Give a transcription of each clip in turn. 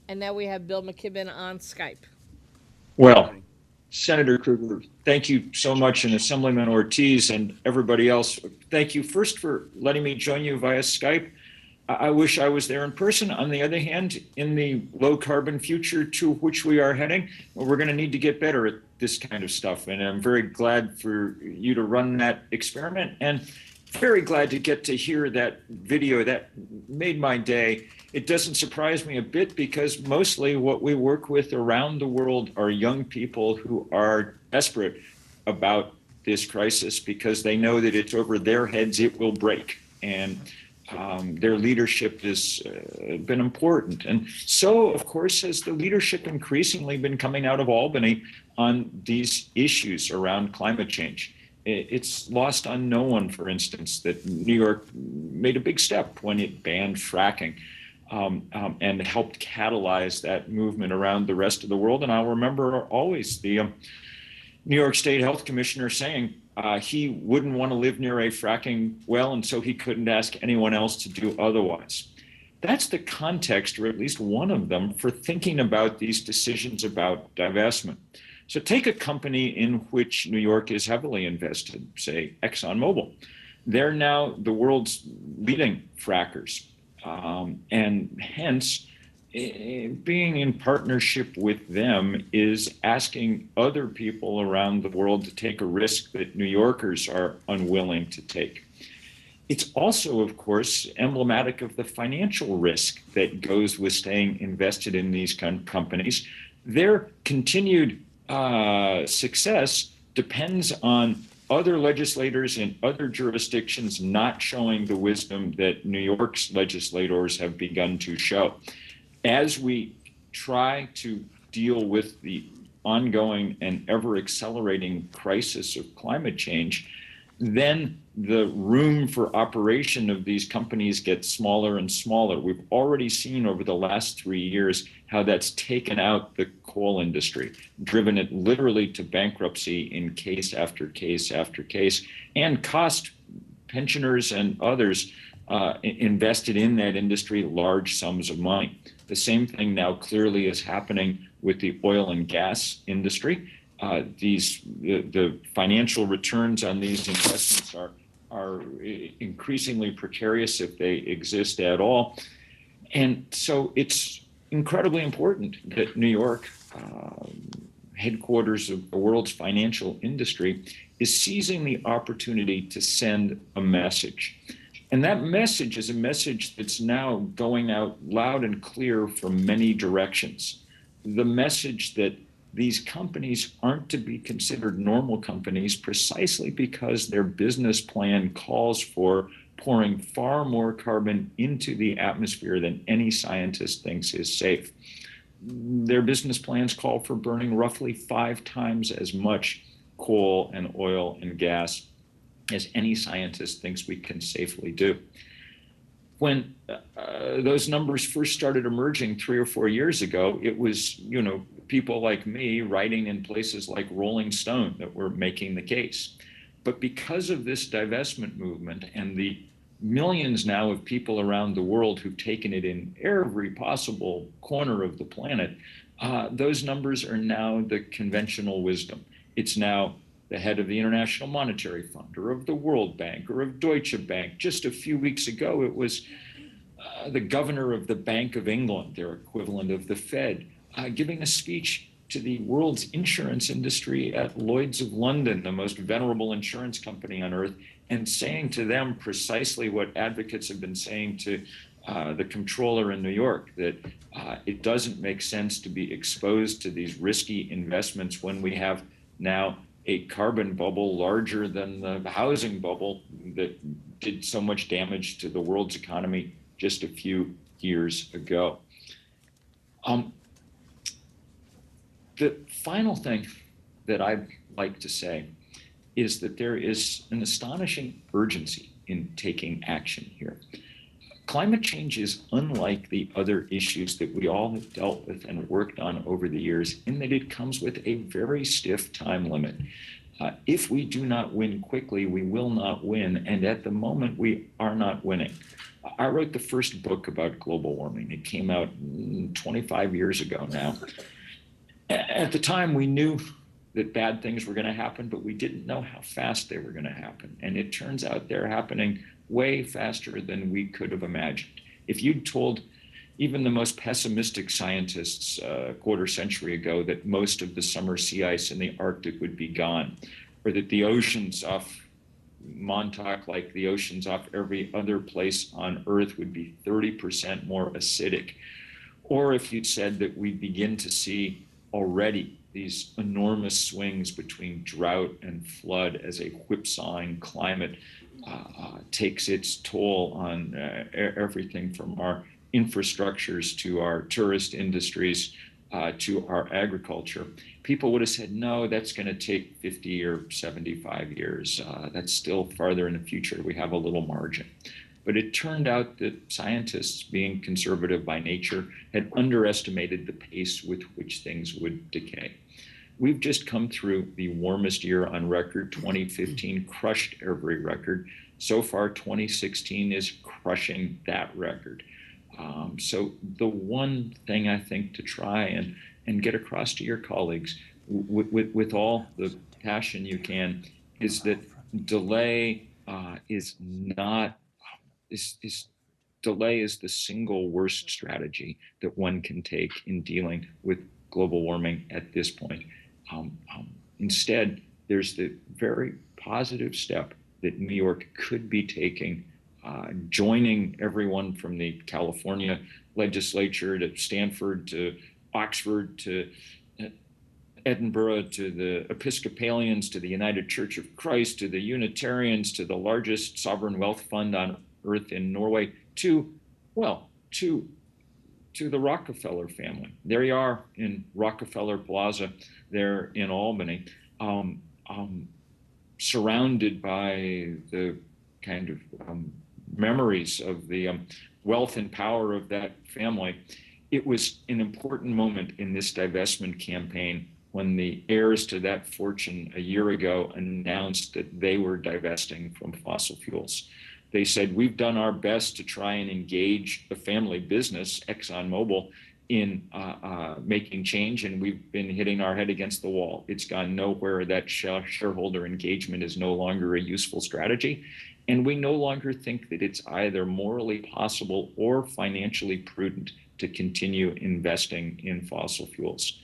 And now we have Bill McKibben on Skype. Good Well, morning. Senator Krueger, thank you so much, and Assemblyman Ortiz and everybody else. Thank you first for letting me join you via Skype. I wish I was there in person. On the other hand, in the low carbon future to which we are heading, we're going to need to get better at this kind of stuff. And I'm very glad for you to run that experiment, and very glad to get to hear that video. That made my day. It doesn't surprise me a bit because mostly what we work with around the world are young people who are desperate about this crisis because they know that it's over their heads it will break. And their leadership has been important. And so, of course, has the leadership increasingly been coming out of Albany on these issues around climate change. It's lost on no one, for instance, that New York made a big step when it banned fracking and helped catalyze that movement around the rest of the world. And I'll remember always the New York State Health Commissioner saying he wouldn't want to live near a fracking well, and so he couldn't ask anyone else to do otherwise. That's the context, or at least one of them, for thinking about these decisions about divestment. So take a company in which New York is heavily invested, say ExxonMobil. They're now the world's leading frackers. And hence, being in partnership with them is asking other people around the world to take a risk that New Yorkers are unwilling to take. It's also, of course, emblematic of the financial risk that goes with staying invested in these companies. Their continued success depends on other legislators in other jurisdictions not showing the wisdom that New York's legislators have begun to show. As we try to deal with the ongoing and ever accelerating crisis of climate change, then the room for operation of these companies gets smaller and smaller. We've already seen over the last 3 years how that's taken out the coal industry, driven it literally to bankruptcy in case after case after case, and cost pensioners and others invested in that industry large sums of money. The same thing now clearly is happening with the oil and gas industry. The financial returns on these investments are increasingly precarious if they exist at all. And so it's incredibly important that New York, headquarters of the world's financial industry, is seizing the opportunity to send a message. And that message is a message that's now going out loud and clear from many directions. The message that these companies aren't to be considered normal companies precisely because their business plan calls for pouring far more carbon into the atmosphere than any scientist thinks is safe. Their business plans call for burning roughly 5 times as much coal and oil and gas as any scientist thinks we can safely do. When those numbers first started emerging 3 or 4 years ago, it was, people like me writing in places like Rolling Stone that were making the case. But because of this divestment movement and the millions now of people around the world who've taken it in every possible corner of the planet, those numbers are now the conventional wisdom. It's now the head of the International Monetary Fund or of the World Bank or of Deutsche Bank. Just a few weeks ago, it was the governor of the Bank of England, their equivalent of the Fed, giving a speech to the world's insurance industry at Lloyd's of London, the most venerable insurance company on earth, and saying to them precisely what advocates have been saying to the comptroller in New York, that it doesn't make sense to be exposed to these risky investments when we have now a carbon bubble larger than the housing bubble that did so much damage to the world's economy just a few years ago. The final thing that I'd like to say is that there is an astonishing urgency in taking action here. Climate change is unlike the other issues that we all have dealt with and worked on over the years in that it comes with a very stiff time limit. If we do not win quickly, we will not win. And at the moment, we are not winning. I wrote the first book about global warming. It came out 25 years ago now. At the time, we knew that bad things were going to happen, but we didn't know how fast they were going to happen. And it turns out they're happening way faster than we could have imagined. If you'd told even the most pessimistic scientists a quarter century ago that most of the summer sea ice in the Arctic would be gone, or that the oceans off Montauk, like the oceans off every other place on Earth, would be 30% more acidic, or if you'd said that we'd begin to see already these enormous swings between drought and flood as a whipsawing climate takes its toll on everything from our infrastructures to our tourist industries to our agriculture, people would have said, no, that's going to take 50 or 75 years. That's still farther in the future. We have a little margin. But it turned out that scientists, being conservative by nature, had underestimated the pace with which things would decay. We've just come through the warmest year on record. 2015 crushed every record. So far, 2016 is crushing that record. So the one thing I think to try and get across to your colleagues with all the passion you can is that delay delay is the single worst strategy that one can take in dealing with global warming at this point. Instead, there's the very positive step that New York could be taking, joining everyone from the California legislature to Stanford to Oxford to Edinburgh to the Episcopalians to the United Church of Christ to the Unitarians to the largest sovereign wealth fund on earth in Norway to the Rockefeller family. There you are in Rockefeller Plaza there in Albany, surrounded by the kind of memories of the wealth and power of that family. It was an important moment in this divestment campaign when the heirs to that fortune a year ago announced that they were divesting from fossil fuels. They said, we've done our best to try and engage the family business, ExxonMobil, in making change, and we've been hitting our head against the wall. It's gone nowhere. That shareholder engagement is no longer a useful strategy. And we no longer think that it's either morally possible or financially prudent to continue investing in fossil fuels.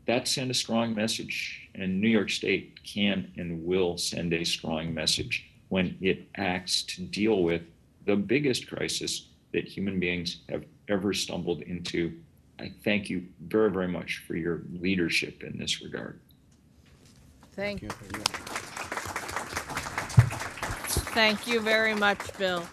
That sent a strong message, and New York State can and will send a strong message when it acts to deal with the biggest crisis that human beings have ever stumbled into. I thank you very, very much for your leadership in this regard. Thank you. Thank you very much, Bill.